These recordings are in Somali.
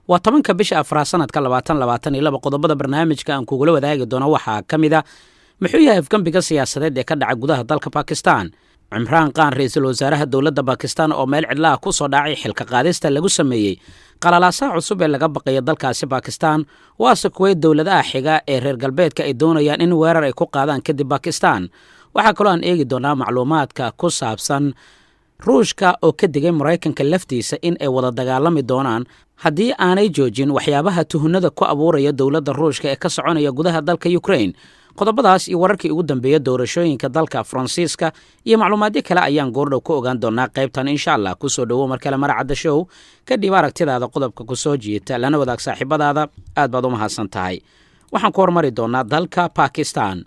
waa 10 bisha afraad sanadka 2022 qodobada barnaamijka aan kugula wadaagi doono waxaa ka mid ah muxuu yahay afgambiga siyaasadeed ee ka dhacay gudaha dalka Pakistan. Imran Khan ra'iisul wasaaraha dawladda Pakistan oo meel cidla ku soo dhacay xilka qaadista lagu sameeyay qalalaasa cusub ee laga baqay dalkaasi Pakistan waase kuway dawladaha xiga ee reer galbeedka ay doonayaan in weerar ay ku qaadaan kadib Pakistan. Waxa kale oo aan eegi doonaa macluumaadka ku saabsan Ruushka oo ka digay Mareykanka laftiisa in ay wada dagaalami doonaan haddii aanay joojin waxyaabaha tuhunada ku abuuraya dawladda Ruushka ee ka soconaya gudaha dalka Ukraine. Qodobadaas iyo wararkii ugu dambeeyay doorashooyinka dalka Faransiiska iyo macluumaadyo kale ayaan goordhow ku ogaan doonaa qaybtan insha Allah. Ku soo dhawo markale maracada show ka dib aragtidaada qodobka ku soo jiita lana wadaag saaxiibadaada aad baad u mahadsan tahay. Waxaan ku hormari doonaa dalka Pakistan.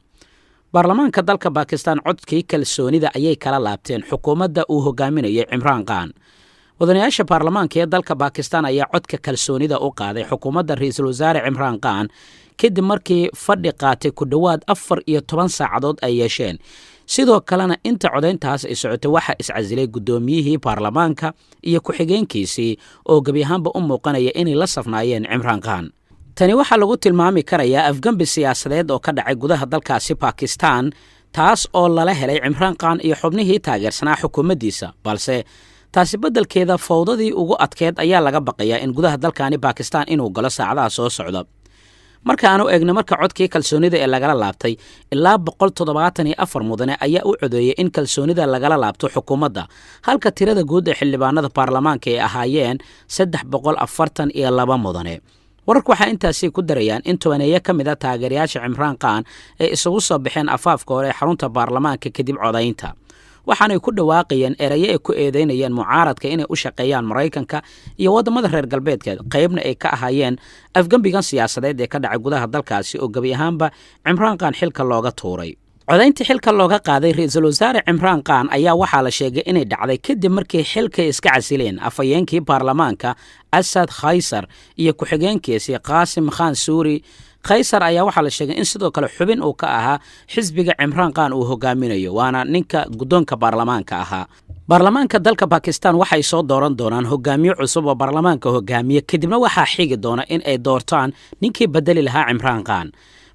Baarlamaanka dalka Pakistan codkii kalsoonida ayay kala laabteen xukuumadda uu hogaaminayay Imran Khan. Wadanayaasha baarlamaanka ee dalka Pakistan ayaa codka kalsoonida u qaaday xukuumadda ra'iisul wasaare Imran Khan kadib markii fadhi qaatay ku dhawaad 14 saacadood ay yeesheen. Sidoo kalena inta codeyntaas ay socotay waxa iscasilay gudoomiyihii baarlamaanka iyo ku-xigeenkiisii oo gabi ahaanba u muuqanaya inay la safnaayeen Imran Khan. Tani waxaa lagu tilmaami karayaa afgambi siyaasadeed oo ka dhacay gudaha dalkaasi Pakistan taas oo lala helay Imran Khan iyo xubnihii taageersanaa xukuumaddiisa, balse taasi beddelkeeda fowdadii ugu adkeed ayaa laga baqayaa in gudaha dalkani Pakistan inuu galo saacadaha soo socda. Marka aanu eegno marka codkii kalsoonida ee lagala laabtay ilaa 174 mudane ayaa u codeeyay in kalsoonida lagala laabto xukuumadda, halka tirada guud ee xildhibaanada baarlamaanka ay ahaayeen 342 mudane. Wararku waxay intaasi ku darayaan in tobaneeyo ka mid ah taageerayaasha Imran Khan ay isugu soo baxeen afaafka hore ee xarunta baarlamaanka kadib codaynta. Waxaanay ku dhawaaqayeen erayo ay ku eedeynayeen mucaaradka inay u shaqeeyaan Mareykanka iyo wadamada reer galbeedka, qaybna ay ka ahaayeen afgambigan siyaasadeed ee ka dhacay gudaha dalkaasi oo gabi ahaanba Imran Khan xilka looga tuuray. Codaynta xilka looga qaaday ra'iisul wasaare Imran Khan ayaa waxaa la sheegay inay dhacday kadib markii xilka iska casileen afayeenkii baarlamaanka Asad Khaysar iyo ku-xigeenkiisii Qasim Khan Suri. Khaysar ayaa waxaa la sheegay in sidoo kale xubin uu ka ahaa xisbiga Imran Khan uu hogaaminayo, waana ninka gudoonka baarlamaanka ahaa. Baarlamaanka dalka Pakistan waxay soo dooran doonaan hogaamiye cusub oo baarlamaanka hogaamiye kadibna waxaa xigi doona in ay doortaan ninkii bedeli lahaa Imran Khan.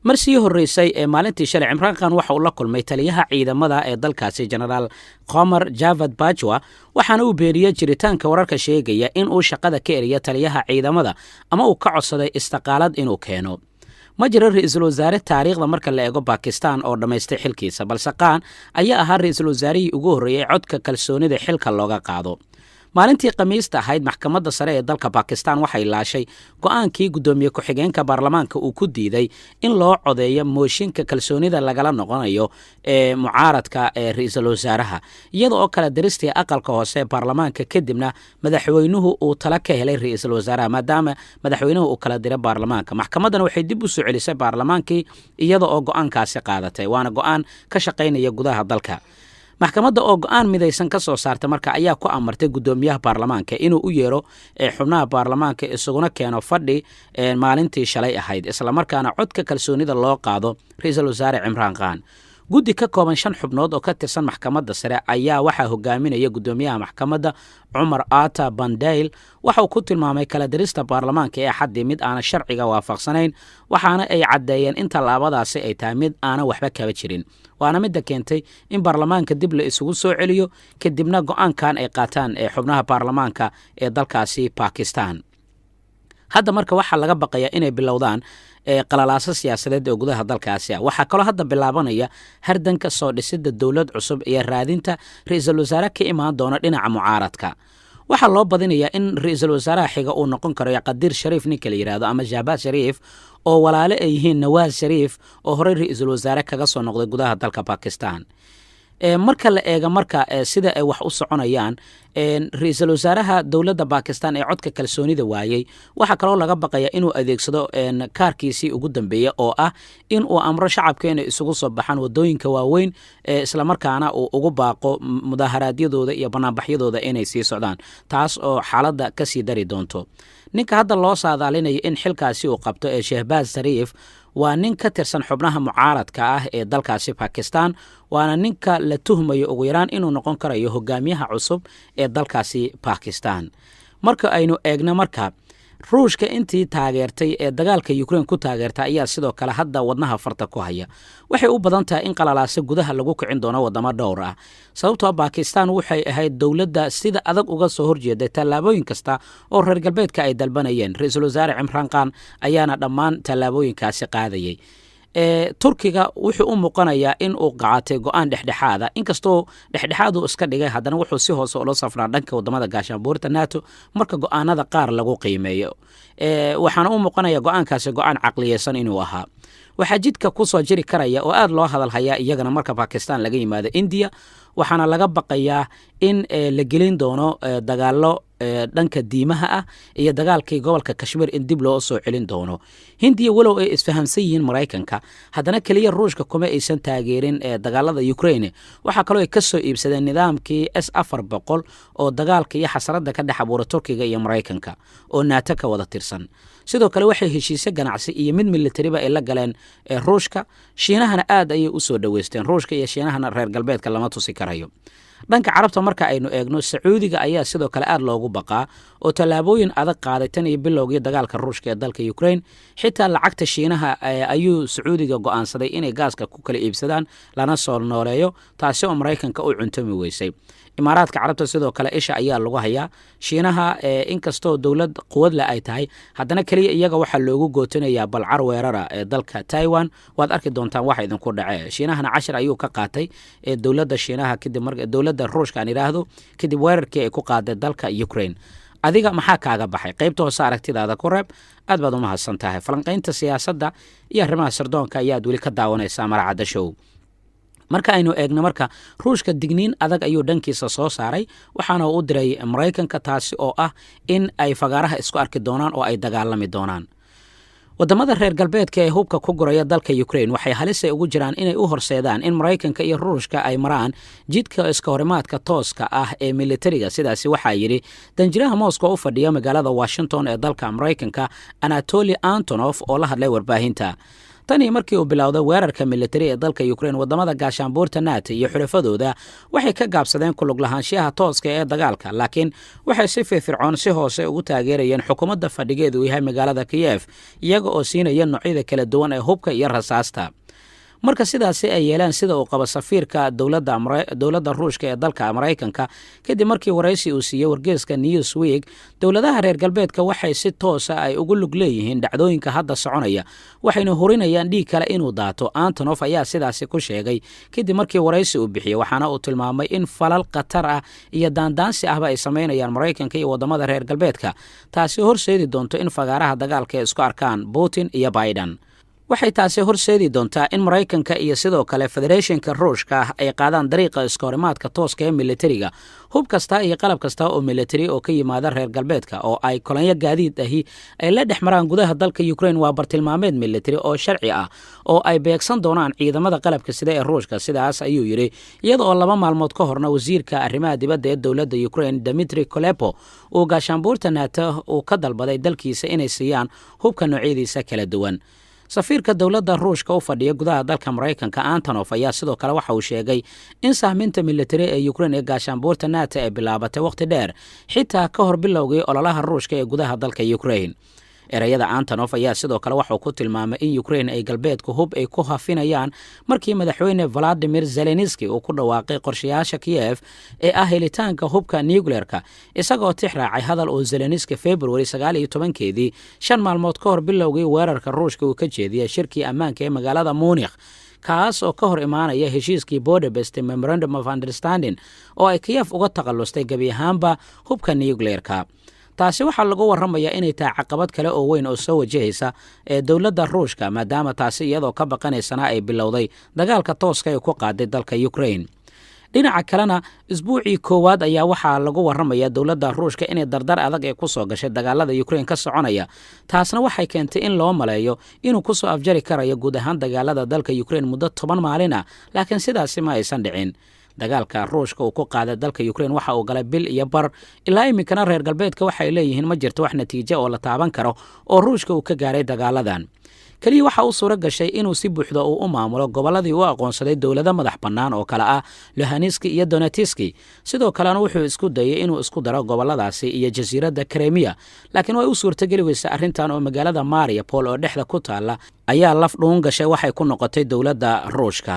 Markii horeysay ee maalintii shalay Imran Khan waxa uu la kulmay taliyaha ciidamada ee dalkaasi General Qamar Javad Bajwa, waxaana uu beeriyay jiritaanka wararka sheegaya in uu shaqada ka eriyo taliyaha ciidamada ama uu ka codsaday istiqaalad inuu keeno. Ma jiro ra'iisul wasaare taariikhda marka la eego Pakistan oo dhameystay xilkiisa, balse Khan ayaa ahaa ra'iisul wasaarihii ugu horeeyay codka kalsoonida xilka looga qaado. Maalintii Khamiista ahayd maxkamadda sare ee dalka Pakistan waxay laashay go'aankii gudoomiye ku-xigeenka baarlamaanka uu ku diiday in loo codeeyo mooshinka kalsoonida lagala noqonayo ee mucaaradka ee ra'iisul wasaaraha, iyada oo kala diristii aqalka hoose ee baarlamaanka kadibna madaxweynuhu uu tala ka helay ra'iisul wasaaraha maadaama madaxweynuhu uu kala diray baarlamaanka. Maxkamadan waxay dib u soo celisay baarlamaankii iyada oo go'aankaasi qaadatay, waana go'aan ka shaqaynaya gudaha dalka. Maxkamadda oo go'aan midaysan ka soo saartay marka ayaa ku amartay gudoomiyaha baarlamaanka inuu u yeero xubnaha baarlamaanka isaguna keeno fadhi maalintii shalay ahayd, isla markaana codka kalsoonida loo qaado ra'iisul wasaare Imran Khan. Guddi ka kooban 5 xubnood oo ka tirsan maxkamadda sare ayaa waxaa hogaaminaya gudoomiyaha maxkamadda Umar Ata Bandail. Waxa uu ku tilmaamay kala dirista baarlamaanka ee xaddi mid aan sharciga waafaqsanayn, waxaana ay cadeeyeen in tallaabadaasi ay tahay mid aan waxba kaba jirin, waana mid keentay in baarlamaanka dib la isugu soo celiyo kadibna go'aankan ay qaataan ee xubnaha baarlamaanka ee dalkaasi Pakistan. Hadda marka waxa laga baqayaa inay bilowdaan qalalaasa siyaasadeed oo gudaha dalkaasi ah. Waxa kale hadda bilaabanaya hardanka soo dhisidda dawlad cusub iyo raadinta ra'iisul wasaare ka imaan doona dhinaca mucaaradka. Waxa loo badinayaa in ra'iisul wasaaraha xiga uu noqon karo Qadir Sharif ninka la yiraahdo ama Shahbaz Sharif oo walaalo ay yihiin Nawaz Sharif oo hore ra'iisul wasaare kaga soo noqday gudaha dalka Pakistan. Marka la eego marka sida ay wax u soconayaan ra'iisul wasaaraha dawladda Pakistan ee codka kalsoonida waayay, waxa kale oo laga baqayaa inuu adeegsado kaarkiisii ugu dambeeyay oo ah in uu amro shacabkeena isugu soo baxaan wadooyinka waaweyn isla markaana uu ugu baaqo mudaharaadyadooda iyo banaanbaxyadooda inay sii socdaan, taas oo xaaladda ka sii dari doonto. Ninka hadda loo saadaalinayo in xilkaasi uu qabto ee Shahbaz Sharif waa nin ka tirsan xubnaha mucaaradka ah ee dalkaasi Pakistan, waana ninka la tuhmayo ugu yaraan inuu noqon karayo hogaamiyaha cusub ee dalkaasi Pakistan. Marka aynu eegno marka ruushka intii taageertay ee dagaalka Ukraine ku taageerta ayaa sidoo kale hadda wadnaha farta ku haya waxay u badan tahay in qalalaase gudaha lagu kicin doono wadamo dhowr ah sababtoo Pakistan waxay ahayd dawladda sida adag uga soo horjeeday tallaabooyin kasta oo reer galbeedka ay dalbanayeen ra'iisul wasaare Imran Khan ayaana dhammaan tallaabooyinkaasi qaadayay Turkiga wuxuu u muuqanayaa in uu qaatay go'aan dhexdhexaad ah inkastoo dhexdhexaad uu iska dhigay haddana wuxuu si hoose ula safraa dhanka wadamada gaashaanbuurta NATO marka go'aanada qaar lagu qiimeeyo waxaana u muuqanayaa go'aankaasi go'aan caqliyeysan inuu ahaa waxaa jidka ku soo jiri karaya oo aad loo hadal hayaa iyagana marka Pakistan laga yimaado India waxaana laga baqayaa in la gelin doono dagaalo dhanka diimaha ah iyo dagaalkii gobolka Kashmir in dib loo soo celin doono Hindiya walow ay isfahamsan yihiin Mareykanka haddana kaliya Ruushka kuma aysan taageerin dagaalada Ukraine waxa kale oo ay ka soo iibsadeen nidaamkii S-400 oo dagaalka iyo xasarada ka dhex abuuray Turkiga iyo Mareykanka oo NATO ka wada tirsan sidoo kale waxay heshiisyo ganacsi iyo mid militariba ay la galeen Ruushka Shiinahana aad ayay u soo dhaweysteen Ruushka iyo Shiinahana reer galbeedka lama tusi karayo dhanka carabta marka aynu eegno Sacuudiga ayaa sidoo kale aad loogu baqaa oo tallaabooyin adag qaaday tan iyo bilowgii dagaalka Ruushka ee dalka Ukraine xitaa lacagta Shiinaha ayuu Sacuudiga go'aansaday inay gaaska ku kala iibsadaan lana soo nooleeyo taasi oo Mareykanka u cuntami weysay Imaaraadka Carabta sidoo kale isha ayaa lagu hayaa Shiinaha inkastoo dawlad quwad la ay tahay haddana kaliya iyaga waxa loogu gootinayaa balcar weerara ee dalka Taiwan waad arki doontaan waxa idinku dhacay Shiinahana 10 ayuu ka qaatay dawladda Shiinaha kadib markii dawladda Ruushka aan iraahdo kadib weerarkii ay ku qaaday dalka Ukraine adiga maxaa kaaga baxay qaybta hoose aragtidaada ku reeb aad baad u mahadsan tahay falanqaynta siyaasadda iyo arrimaha sirdoonka ayaad weli ka daawanaysaa Maracadda Show marka aynu eegno marka Ruushka digniin adag ayuu dhankiisa soo saaray waxaana uu u diray Mareykanka taasi oo ah in ay fagaaraha isku arki doonaan oo ay dagaalami doonaan wadamada reer galbeedka ee hubka ku guraya dalka Ukraine waxay halis ugu jiraan inay u horseedaan in Mareykanka iyo Ruushka ay maraan jidka iska horimaadka tooska ah ee militariga sidaasi waxa yiri danjiraha Moscow u fadhiya magaalada Washington ee dalka Mareykanka Anatoly Antonov oo la hadlay warbaahinta tani markii uu bilowday weerarka militari ee dalka Ukraine wadamada gaashaanbuurta NATO iyo xulafadooda waxay ka gaabsadeen ku lug lahaanshiyaha tooska ee dagaalka laakiin waxay si firfircoon si hoose ugu taageerayeen xukuumadda fadhigeedu yahay magaalada Kiev iyaga oo siinaya noocyada kala duwan ee hubka iyo rasaasta marka sidaasi ay yeelaan sida uu qaba safiirka dawladda Ruushka ee dalka Mareykanka kadib markii waraysi uu siiyay wargeyska Newsweek dawladaha reer galbeedka waxay si toos ah ay ugu lug leeyihiin dhacdooyinka hadda soconaya waxayna horinayaan dhiig kale inuu daato Antonov ayaa sidaasi ku sheegay kadib markii waraysi uu bixiyay waxaana uu tilmaamay in falal qatar ah iyo daandaansi ahba ay sameynayaan Mareykanka iyo wadamada reer galbeedka taasi horseedi doonto in fagaaraha dagaalka ay isku arkaan Putin iyo Biden waxay taasi horseedi doontaa in Mareykanka iyo sidoo kale Federationka Ruushka ay qaadaan dariiqa iska horimaadka tooska ee militariga hub kasta iyo qalab kasta oo militari oo ka yimaada reer galbeedka oo ay kolonyo gaadiid ahi ay la dhexmaraan gudaha dalka Ukraine waa bartilmaameed militari oo sharci ah oo ay beegsan doonaan ciidamada qalabka sida ee Ruushka sidaas ayuu yiri iyada oo 2 maalmood ka horna wasiirka arrimaha dibadda ee dawladda Ukraine Dmitry Kuleba uu gaashaanbuurta NATO uu ka dalbaday dalkiisa inay siiyaan hubka noocyadiisa kala duwan safiirka dawladda Ruushka u fadhiya gudaha dalka Mareykanka Antonov ayaa sidoo kale waxa uu sheegay in sahminta militari ee Ukraine ee gaashaanbuurta NATO ay bilaabatay waqti dheer xitaa ka hor bilowgii ololaha Ruushka ee gudaha dalka Ukraine erayada Antonov ayaa sidoo kale waxa uu ku tilmaamay in Ukraine ay galbeedku hub ay ku hafinayaan markii madaxweyne Vladimir Zelensky uu ku dhawaaqay qorshayaasha Kiev ee ah helitaanka hubka nuclearka isagoo tixraacay hadal oo Zelensky February 19keedii 5 maalmood ka hor bilowgii weerarka Ruushka uu ka jeediyay shirkii ammaanka ee magaalada Munich kaas oo ka hor imaanaya heshiiskii Budapest Memorandum of Understanding oo ay Kiev uga taqallustay gabi ahaanba hubka nuclearka taasi waxaa lagu waramayaa inay tahay caqabad kale oo weyn oo soo wajahaysa ee dawladda Ruushka maadaama taasi iyadoo ka baqanaysana ay bilowday dagaalka tooska ee ku qaaday dalka Ukraine dhinaca kalena isbuucii koowaad ayaa waxaa lagu waramayaa dawladda Ruushka inay dardar adag ee ku soo gashay dagaalada Ukraine ka soconaya taasna waxay keentay in loo maleeyo inuu ku soo afjari karayo guud ahaan dagaalada dalka Ukraine muddo 10 maalin ah laakiin sidaasi ma aysan dhicin dagaalka Ruushka uu ku qaaday dalka Ukraine waxa uu galay bil iyo bar ilaa imikana reer galbeedka waxay leeyihiin ma jirto wax natiijo oo la taaban karo oo Ruushka uu ka gaaray dagaaladan keliya waxa uu suuro gashay inuu si buuxda uu u maamulo gobolladii u aqoonsaday dowlado madax bannaan oo kale ah luhaniski iyo donetiski sidoo kalena wuxuu isku dayay inuu isku daro gobolladaasi iyo jasiiradda kremiya laakiin way u suurtageli weysa arrintan oo magaalada mariupol oo dhexda ku taalla ayaa laf dhuun gashay waxay ku noqotay dowladda ruushka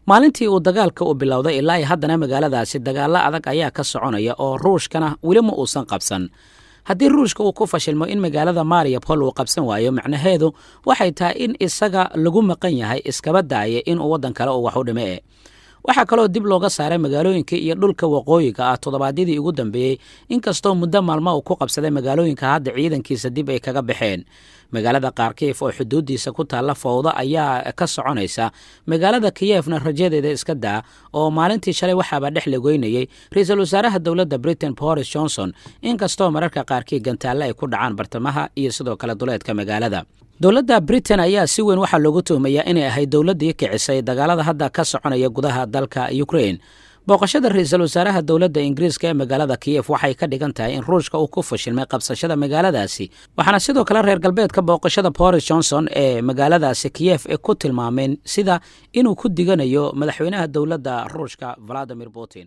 maalintii uu dagaalka u bilowday ilaa iyo haddana magaaladaasi dagaallo adag ayaa ka soconaya oo ruushkana weli ma uusan qabsan haddii ruushka uu ku fashilmo in magaalada mariupol uu qabsan waayo macnaheedu waxay tahay in isaga lagu maqan yahay iskaba daaya inuu waddan kale uu wax u dhime waxaa kaloo dib looga saaray magaalooyinka iyo dhulka waqooyiga ah toddobaadyadii ugu dambeeyey inkastoo muddo maalmo uu ku qabsaday magaalooyinka hadda ciidankiisa dib ay kaga baxeen magaalada kharkiif oo xuduuddiisa ku taalla fowdo ayaa ka soconaysa magaalada kiyefna rajadeeda iska daa oo maalintii shalay waxaaba dhex lagoynayey ra-iisul wasaaraha dowladda britain boris johnson inkastoo mararka qaarkii gantaalle ay ku dhacaan bartamaha iyo sidoo kale duleedka magaalada dowladda britain ayaa si weyn waxaa loogu tuhmayaa inay ahayd dowladdii kicisay dagaalada hadda ka soconaya gudaha dalka ukraine booqashada ra-iisul wasaaraha dowladda ingiriiska ee magaalada kiyef waxay ka dhigan tahay in ruushka uu ku fashilmay qabsashada magaaladaasi waxaana sidoo kale reer galbeedka booqashada boris johnson ee magaaladaasi kiyef ee ku tilmaameen sida inuu ku diganayo madaxweynaha dowladda ruushka valadimir putin